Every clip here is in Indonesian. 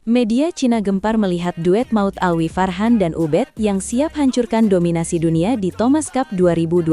Media Cina gempar melihat duet maut Alwi Farhan dan Ubed yang siap hancurkan dominasi dunia di Thomas Cup 2026.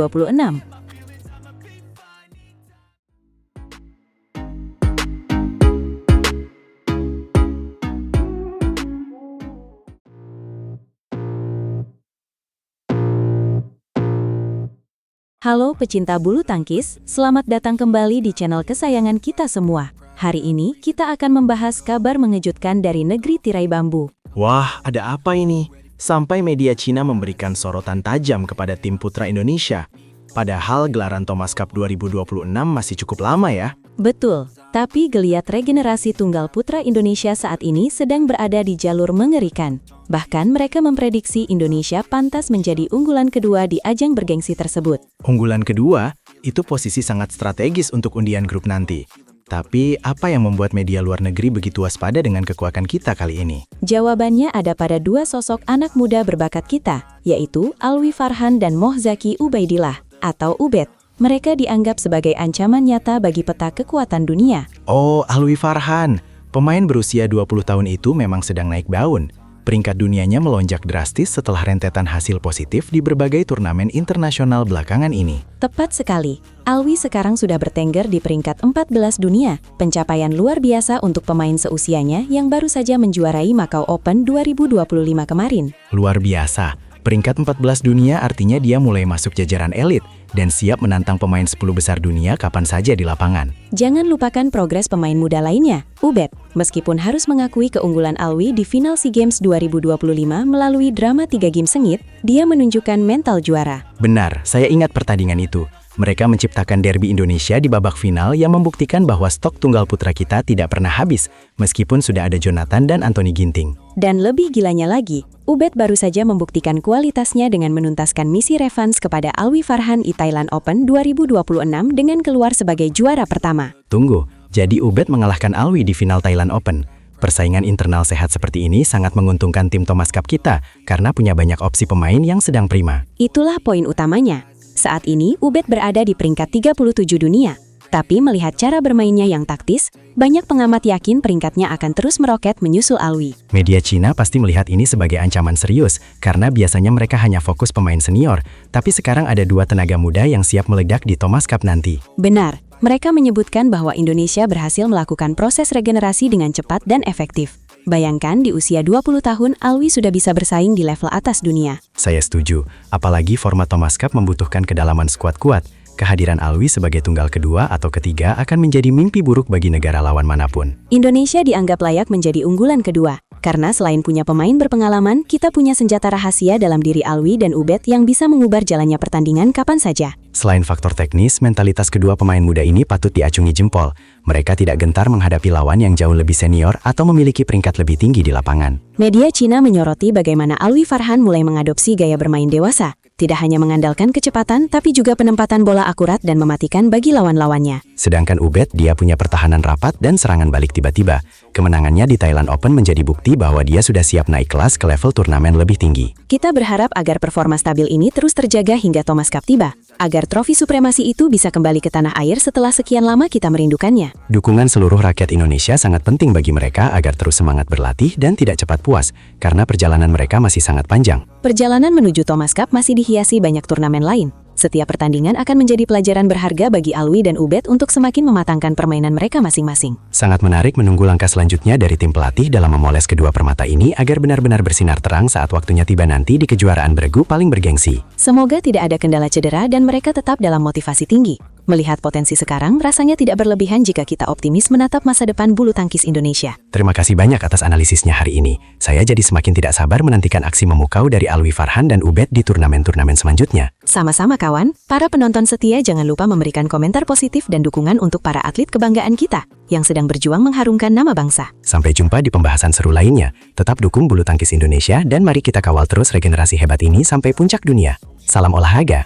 Halo pecinta bulu tangkis, selamat datang kembali di channel kesayangan kita semua. Hari ini kita akan membahas kabar mengejutkan dari negeri tirai bambu. Wah, ada apa ini? Sampai media Cina memberikan sorotan tajam kepada tim putra Indonesia. Padahal gelaran Thomas Cup 2026 masih cukup lama ya. Betul, tapi geliat regenerasi tunggal putra Indonesia saat ini sedang berada di jalur mengerikan. Bahkan mereka memprediksi Indonesia pantas menjadi unggulan kedua di ajang bergengsi tersebut. Unggulan kedua, itu posisi sangat strategis untuk undian grup nanti. Tapi apa yang membuat media luar negeri begitu waspada dengan kekuatan kita kali ini? Jawabannya ada pada dua sosok anak muda berbakat kita, yaitu Alwi Farhan dan Mohzaki Ubaidillah, atau Ubed. Mereka dianggap sebagai ancaman nyata bagi peta kekuatan dunia. Oh, Alwi Farhan. Pemain berusia 20 tahun itu memang sedang naik daun. Peringkat dunianya melonjak drastis setelah rentetan hasil positif di berbagai turnamen internasional belakangan ini. Tepat sekali. Alwi sekarang sudah bertengger di peringkat 14 dunia. Pencapaian luar biasa untuk pemain seusianya yang baru saja menjuarai Macau Open 2025 kemarin. Luar biasa. Peringkat 14 dunia artinya dia mulai masuk jajaran elit dan siap menantang pemain 10 besar dunia kapan saja di lapangan. Jangan lupakan progres pemain muda lainnya, Ubed. Meskipun harus mengakui keunggulan Alwi di final SEA Games 2025 melalui drama 3 game sengit, dia menunjukkan mental juara. Benar, saya ingat pertandingan itu. Mereka menciptakan derby Indonesia di babak final yang membuktikan bahwa stok tunggal putra kita tidak pernah habis, meskipun sudah ada Jonathan dan Anthony Ginting. Dan lebih gilanya lagi, Ubed baru saja membuktikan kualitasnya dengan menuntaskan misi revanche kepada Alwi Farhan di Thailand Open 2026 dengan keluar sebagai juara pertama. Tunggu, jadi Ubed mengalahkan Alwi di final Thailand Open. Persaingan internal sehat seperti ini sangat menguntungkan tim Thomas Cup kita, karena punya banyak opsi pemain yang sedang prima. Itulah poin utamanya. Saat ini, Ubed berada di peringkat 37 dunia. Tapi melihat cara bermainnya yang taktis, banyak pengamat yakin peringkatnya akan terus meroket menyusul Alwi. Media Cina pasti melihat ini sebagai ancaman serius, karena biasanya mereka hanya fokus pemain senior, tapi sekarang ada dua tenaga muda yang siap meledak di Thomas Cup nanti. Benar, mereka menyebutkan bahwa Indonesia berhasil melakukan proses regenerasi dengan cepat dan efektif. Bayangkan di usia 20 tahun, Alwi sudah bisa bersaing di level atas dunia. Saya setuju, apalagi format Thomas Cup membutuhkan kedalaman skuad kuat. Kehadiran Alwi sebagai tunggal kedua atau ketiga akan menjadi mimpi buruk bagi negara lawan manapun. Indonesia dianggap layak menjadi unggulan kedua. Karena selain punya pemain berpengalaman, kita punya senjata rahasia dalam diri Alwi dan Ubed yang bisa mengubah jalannya pertandingan kapan saja. Selain faktor teknis, mentalitas kedua pemain muda ini patut diacungi jempol. Mereka tidak gentar menghadapi lawan yang jauh lebih senior atau memiliki peringkat lebih tinggi di lapangan. Media Cina menyoroti bagaimana Alwi Farhan mulai mengadopsi gaya bermain dewasa. Tidak hanya mengandalkan kecepatan, tapi juga penempatan bola akurat dan mematikan bagi lawan-lawannya. Sedangkan Ubed, dia punya pertahanan rapat dan serangan balik tiba-tiba. Kemenangannya di Thailand Open menjadi bukti bahwa dia sudah siap naik kelas ke level turnamen lebih tinggi. Kita berharap agar performa stabil ini terus terjaga hingga Thomas Cup tiba, agar trofi supremasi itu bisa kembali ke tanah air setelah sekian lama kita merindukannya. Dukungan seluruh rakyat Indonesia sangat penting bagi mereka agar terus semangat berlatih dan tidak cepat puas, karena perjalanan mereka masih sangat panjang. Perjalanan menuju Thomas Cup masih dihiasi banyak turnamen lain. Setiap pertandingan akan menjadi pelajaran berharga bagi Alwi dan Ubed untuk semakin mematangkan permainan mereka masing-masing. Sangat menarik menunggu langkah selanjutnya dari tim pelatih dalam memoles kedua permata ini agar benar-benar bersinar terang saat waktunya tiba nanti di kejuaraan beregu paling bergengsi. Semoga tidak ada kendala cedera dan mereka tetap dalam motivasi tinggi. Melihat potensi sekarang, rasanya tidak berlebihan jika kita optimis menatap masa depan bulu tangkis Indonesia. Terima kasih banyak atas analisisnya hari ini. Saya jadi semakin tidak sabar menantikan aksi memukau dari Alwi Farhan dan Ubed di turnamen-turnamen selanjutnya. Sama-sama kawan, para penonton setia jangan lupa memberikan komentar positif dan dukungan untuk para atlet kebanggaan kita yang sedang berjuang mengharumkan nama bangsa. Sampai jumpa di pembahasan seru lainnya. Tetap dukung bulu tangkis Indonesia dan mari kita kawal terus regenerasi hebat ini sampai puncak dunia. Salam olahraga.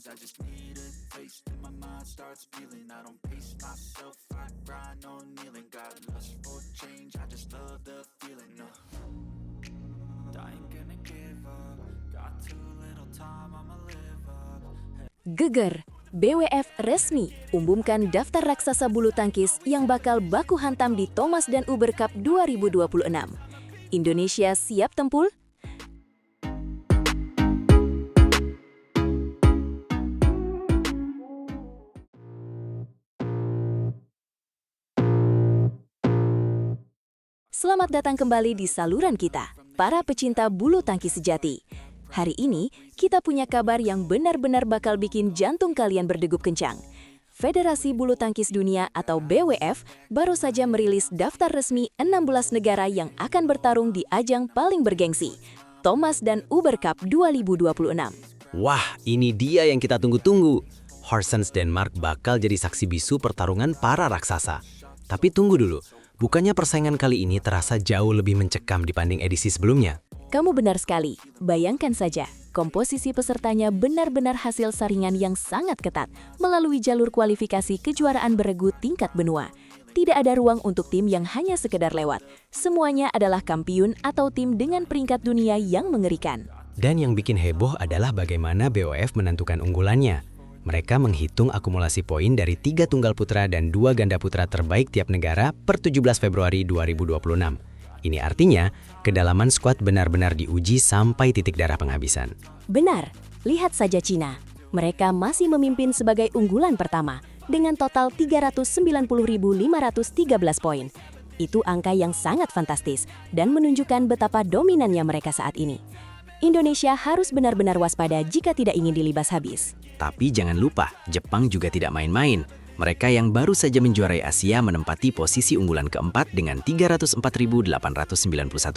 I just need a taste and my mind starts feeling. I don't pace myself, I grind on kneeling. Got lust for change, I just love the feeling. I ain't gonna give up, got too little time, I'ma live up. Geger, BWF resmi umumkan daftar raksasa bulu tangkis yang bakal baku hantam di Thomas dan Uber Cup 2026. Indonesia siap tempur? Selamat datang kembali di saluran kita, para pecinta bulu tangkis sejati. Hari ini, kita punya kabar yang benar-benar bakal bikin jantung kalian berdegup kencang. Federasi Bulu Tangkis Dunia atau BWF baru saja merilis daftar resmi 16 negara yang akan bertarung di ajang paling bergengsi, Thomas dan Uber Cup 2026. Wah, ini dia yang kita tunggu-tunggu. Horsens Denmark bakal jadi saksi bisu pertarungan para raksasa. Tapi tunggu dulu, bukannya persaingan kali ini terasa jauh lebih mencekam dibanding edisi sebelumnya? Kamu benar sekali. Bayangkan saja, komposisi pesertanya benar-benar hasil saringan yang sangat ketat melalui jalur kualifikasi kejuaraan beregu tingkat benua. Tidak ada ruang untuk tim yang hanya sekedar lewat. Semuanya adalah kampiun atau tim dengan peringkat dunia yang mengerikan. Dan yang bikin heboh adalah bagaimana BWF menentukan unggulannya. Mereka menghitung akumulasi poin dari 3 tunggal putra dan 2 ganda putra terbaik tiap negara per 17 Februari 2026. Ini artinya, kedalaman skuad benar-benar diuji sampai titik darah penghabisan. Benar, lihat saja Cina. Mereka masih memimpin sebagai unggulan pertama dengan total 390.513 poin. Itu angka yang sangat fantastis dan menunjukkan betapa dominannya mereka saat ini. Indonesia harus benar-benar waspada jika tidak ingin dilibas habis. Tapi jangan lupa, Jepang juga tidak main-main. Mereka yang baru saja menjuarai Asia menempati posisi unggulan keempat dengan 304.891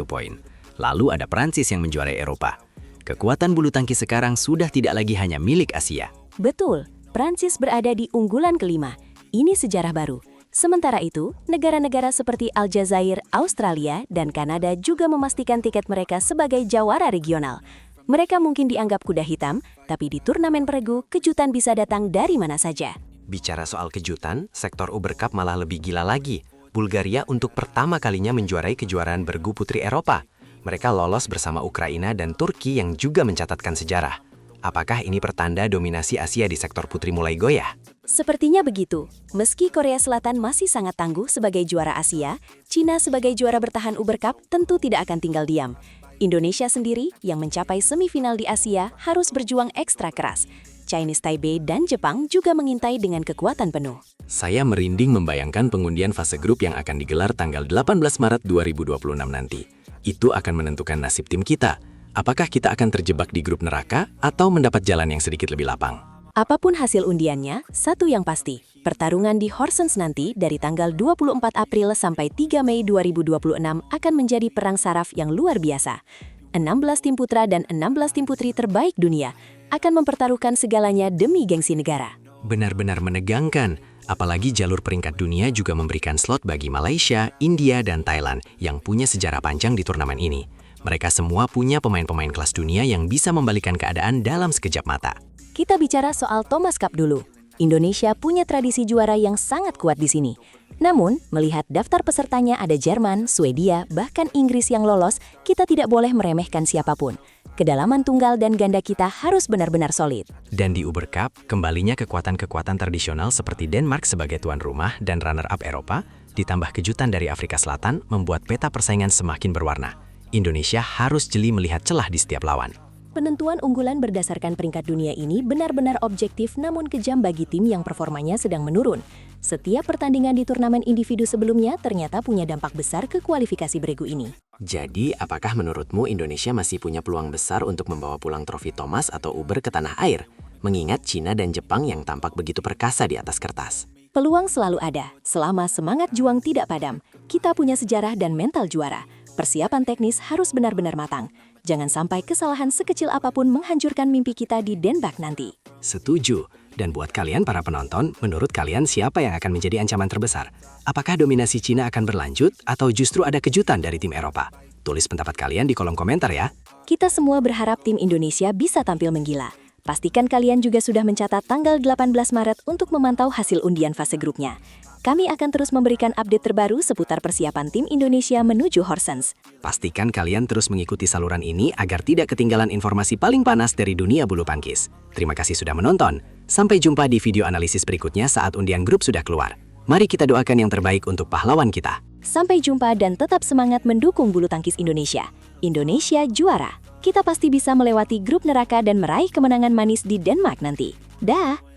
poin. Lalu ada Prancis yang menjuarai Eropa. Kekuatan bulu tangkis sekarang sudah tidak lagi hanya milik Asia. Betul, Prancis berada di unggulan kelima. Ini sejarah baru. Sementara itu, negara-negara seperti Aljazair, Australia, dan Kanada juga memastikan tiket mereka sebagai jawara regional. Mereka mungkin dianggap kuda hitam, tapi di turnamen peregu, kejutan bisa datang dari mana saja. Bicara soal kejutan, sektor Uber Cup malah lebih gila lagi. Bulgaria untuk pertama kalinya menjuarai kejuaraan bergu putri Eropa. Mereka lolos bersama Ukraina dan Turki yang juga mencatatkan sejarah. Apakah ini pertanda dominasi Asia di sektor putri mulai goyah? Sepertinya begitu. Meski Korea Selatan masih sangat tangguh sebagai juara Asia, Cina sebagai juara bertahan Uber Cup tentu tidak akan tinggal diam. Indonesia sendiri yang mencapai semifinal di Asia harus berjuang ekstra keras. Chinese Taipei dan Jepang juga mengintai dengan kekuatan penuh. Saya merinding membayangkan pengundian fase grup yang akan digelar tanggal 18 Maret 2026 nanti. Itu akan menentukan nasib tim kita. Apakah kita akan terjebak di grup neraka atau mendapat jalan yang sedikit lebih lapang? Apapun hasil undiannya, satu yang pasti, pertarungan di Horsens nanti dari tanggal 24 April sampai 3 Mei 2026 akan menjadi perang saraf yang luar biasa. 16 tim putra dan 16 tim putri terbaik dunia akan mempertaruhkan segalanya demi gengsi negara. Benar-benar menegangkan, apalagi jalur peringkat dunia juga memberikan slot bagi Malaysia, India, dan Thailand yang punya sejarah panjang di turnamen ini. Mereka semua punya pemain-pemain kelas dunia yang bisa membalikan keadaan dalam sekejap mata. Kita bicara soal Thomas Cup dulu. Indonesia punya tradisi juara yang sangat kuat di sini. Namun, melihat daftar pesertanya ada Jerman, Swedia, bahkan Inggris yang lolos, kita tidak boleh meremehkan siapapun. Kedalaman tunggal dan ganda kita harus benar-benar solid. Dan di Uber Cup, kembalinya kekuatan-kekuatan tradisional seperti Denmark sebagai tuan rumah dan runner-up Eropa, ditambah kejutan dari Afrika Selatan membuat peta persaingan semakin berwarna. Indonesia harus jeli melihat celah di setiap lawan. Penentuan unggulan berdasarkan peringkat dunia ini benar-benar objektif namun kejam bagi tim yang performanya sedang menurun. Setiap pertandingan di turnamen individu sebelumnya ternyata punya dampak besar ke kualifikasi beregu ini. Jadi, apakah menurutmu Indonesia masih punya peluang besar untuk membawa pulang trofi Thomas atau Uber ke tanah air? Mengingat Cina dan Jepang yang tampak begitu perkasa di atas kertas. Peluang selalu ada, selama semangat juang tidak padam. Kita punya sejarah dan mental juara. Persiapan teknis harus benar-benar matang. Jangan sampai kesalahan sekecil apapun menghancurkan mimpi kita di Denmark nanti. Setuju. Dan buat kalian para penonton, menurut kalian siapa yang akan menjadi ancaman terbesar? Apakah dominasi Cina akan berlanjut atau justru ada kejutan dari tim Eropa? Tulis pendapat kalian di kolom komentar ya. Kita semua berharap tim Indonesia bisa tampil menggila. Pastikan kalian juga sudah mencatat tanggal 18 Maret untuk memantau hasil undian fase grupnya. Kami akan terus memberikan update terbaru seputar persiapan tim Indonesia menuju Horsens. Pastikan kalian terus mengikuti saluran ini agar tidak ketinggalan informasi paling panas dari dunia bulu tangkis. Terima kasih sudah menonton. Sampai jumpa di video analisis berikutnya saat undian grup sudah keluar. Mari kita doakan yang terbaik untuk pahlawan kita. Sampai jumpa dan tetap semangat mendukung bulu tangkis Indonesia. Indonesia juara. Kita pasti bisa melewati grup neraka dan meraih kemenangan manis di Denmark nanti. Dah!